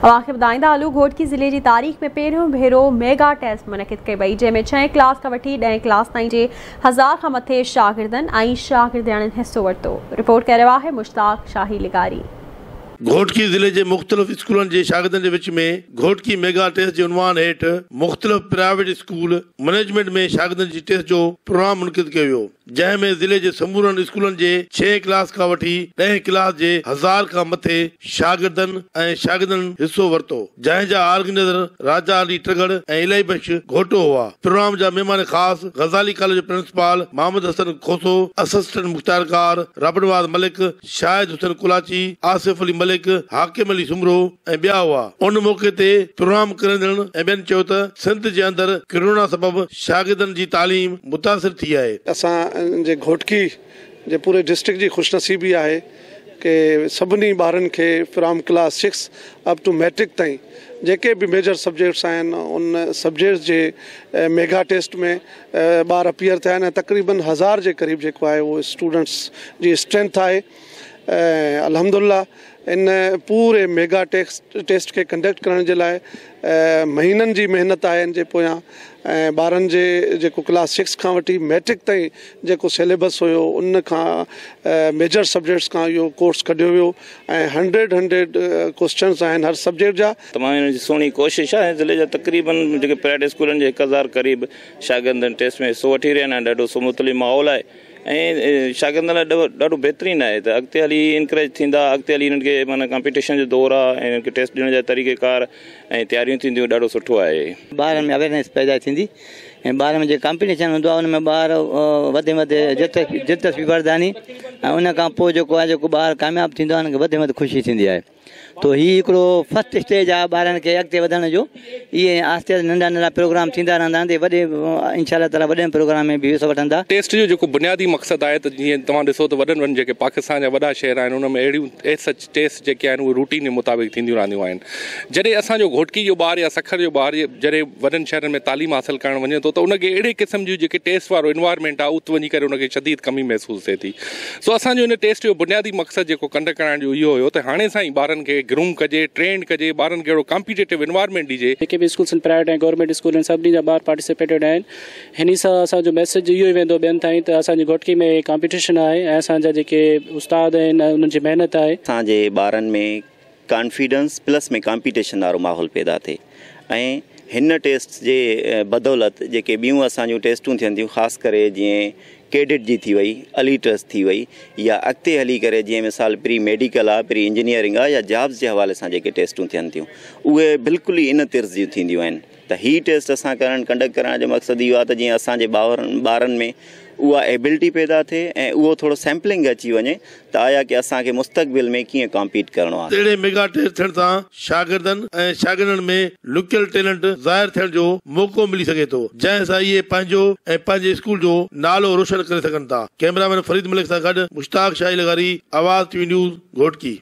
अवाख़िर ॿुधाईंदा हलूं घोटकी ज़िले की तारीख़ में पहिरियों भेरो मेगा टेस्ट मुनक़िद कई वई, जंहिंमें 6 क्लास खां वठी 10 क्लास ताईं जे 1000 खां मथे शागिर्दनि ऐं शागिर्दियाणियुनि हिस्सो वरितो। रिपोर्ट करे रहियो आहे मुश्ताक शाही लिगारी। घोटकी ज़िले के मुख़्तलिफ़ स्कूलों के शागिर्दनि के विच में घोटकी मेगा टेस्ट के उनवान हेठ मुख़्तलिफ़ प्राइवेट स्कूल मैनेजमेंट में शागिर्दनि की टेस्ट जो प्रोग्राम मुनक़िद किया वियो, जंहिंमें ज़िले के समूरनि स्कूलों के 6 क्लास का वठी 10 क्लास के 1000 का मथे शागिर्दनि ऐं शागिर्दनि हिस्सो वरितो, जंहिंजा ऑर्गेनाइज़र राजा अली ट्रगड़ ऐं इलाही बख्श घोटो हुआ। प्रोग्राम जा मेहमान ख़ास Ghazali college principal Mohammad Hassan Khoso, assistant मुख्तार कार, रबड़वाद मलिक, शाहिद हुसैन कुलाची, आसिफ अली मलिक, हाकिम अली सुमरो ऐं ॿिया हुआ। उन मौके ते प्रोग्राम करंदड़ ऐं ॿियनि चयो त सिंध जे अंदरि कोरोना सबबि शागिर्दनि जी तालीम मुतासिर थी आहे। असां जे घोटकी जे पूरे डिस्ट्रिक्ट जी ख़ुशनसीबी आहे कि सभिनी ॿारनि खे from class 6 up to matric ताईं जेके भी मेजर सब्जेक्ट्स आहिनि उन सब्जेक्ट्स जे मेगा टेस्ट में ॿार अपीयर थिया आहिनि। तक़रीबन 1000 जे क़रीब जेको आहे उहो स्टूडेंट्स जी स्ट्रेंथ आहे। अल्हम्दुलिल्लाह इन पूरे मेगा टेस्ट के कंडक्ट करण जे लाइ महीननि जी महिनत आहे इन जे पोयां। ऐं ॿारनि जे जेको क्लास 6 खां वठी मैट्रिक ताईं जेको सिलेबस हुयो उन खां मेजर सब्जेक्ट्स खां इहो कोर्स कढियो वियो ऐं 100 क्वेश्चन्स आहिनि हर सब्जेक्ट जा। तमामु सुहिणी कोशिशि आहे। ज़िले जा तक़रीबन जेके प्राइवेट स्कूलनि जे 1000 क़रीब शागिर्दनि टेस्ट में हिसो वठी रहिया आहिनि। ॾाढो सुमुतली माहौल आहे ऐं शागिर्दनि लाइ ॾाढो बहितरीनु आहे त अॻिते हली इनकरेज थींदा, अॻिते हली इन्हनि खे माना कॉम्पिटिशन जो दौर आहे ऐं इन्हनि खे टेस्ट ॾियण जा तरीक़ेकार ऐं तयारियूं थींदियूं, ॾाढो सुठो आहे। ॿारनि में अवेयरनेस पैदा थींदी ऐं ॿार में जेको कॉम्पिटिशन हूंदो आहे उन में ॿार वधे वधे दिलचस्पी वठंदानी ऐं उन खां पोइ जेको आहे जेको ॿारु कामयाबु थींदो आहे उनखे वधे वधि ख़ुशी थींदी आहे। तो हीउ हिकिड़ो फस्ट स्टेज आहे ॿारनि खे अॻिते वधण जो। इहे आहिस्ते आहिस्ते नंढा नंढा प्रोग्राम थींदा रहंदा ते वॾे इंशाअल्लाह ताला वॾे प्रोग्राम में बि हिसो वठंदा। टेस्ट जो जेको बुनियादी मक़सदु आहे त जीअं तव्हां ॾिसो त वॾनि वॾनि जेके पाकिस्तान जा वॾा शहर आहिनि उन में अहिड़ियूं सच टेस्ट जेके आहिनि उहे रूटीन जे मुताबिक़ थींदियूं रहंदियूं आहिनि। जॾहिं असांजो घोटकी जो ॿारु या सखर जो ॿारु जॾहिं वॾनि शहरनि में तालीम हासिलु करणु वञे थो त उनखे अहिड़े क़िस्म जूं जेके टेस्ट वारो इन्वायरमेंट आहे उते वञी करे उनखे शदीद कमी महसूसु थिए थी। सो असांजो इन टेस्ट जो बुनियादी मक़सदु जेको कंडक्ट कराइण जो इहो हुयो त हाणे सां ई ॿारनि खे ग्रूम कजे, ट्रेंड कजे, ॿारनि खे अहिड़ो कॉम्पिटेटिव इन्वायरमेंट ॾिजे। जेके बि स्कूल्स प्राइवेट ऐं गवर्नमेंट स्कूल आहिनि सभिनी जा ॿार पार्टिसिपेटेड आहिनि। हिन सां असांजो मैसेज इहो ई वेंदो ॿियनि ताईं त असांजी घोटकी में कॉम्पिटिशन आहे ऐं असांजा जेके उस्ताद आहिनि उन्हनि जी महिनत आहे। असांजे ॿारनि में कॉन्फिडेंस प्लस में कॉम्पिटिशन वारो माहौल पैदा थिए ऐं हिन टेस्ट जे बदौलत जेके ॿियूं असांजूं टेस्टूं थियनि थियूं ख़ासि करे जीअं कैडेट जी थी वई, अली ट्रस्ट थी वई या अॻिते हली करे जीअं मिसाल प्री मेडिकल आहे, प्री इंजीनियरिंग आहे या जॉब्स जे हवाले सां जेके टेस्टूं थियनि थियूं उहे बिल्कुलु ई इन तिर्ज़ जूं थींदियूं आहिनि। त हीअ टेस्ट असां कंडक्ट करण जो मक़सदु इहो आहे त जीअं असांजे ॿारनि में उहा एबिलिटी पैदा थिए ऐं उहो थोरो सैम्पलिंग अची वञे त आया कि असांखे मुस्तक़बिल में कीअं कॉम्पीट करिणो आहे। अहिड़े मेगा टेस्ट थियण सां शागिर्दनि ऐं शागिर्दनि में लुकियल टैलेंट ज़ाहिर थियण जो मौक़ो मिली सघे थो, जंहिं सां इहे पंहिंजो ऐं पंहिंजे स्कूल जो नालो रोशन करे सघनि था। कैमरामैन फरीद मलिक सां गॾु मुश्ताक शाही लगारी, आवाज़ टीवी न्यूज़, घोटकी।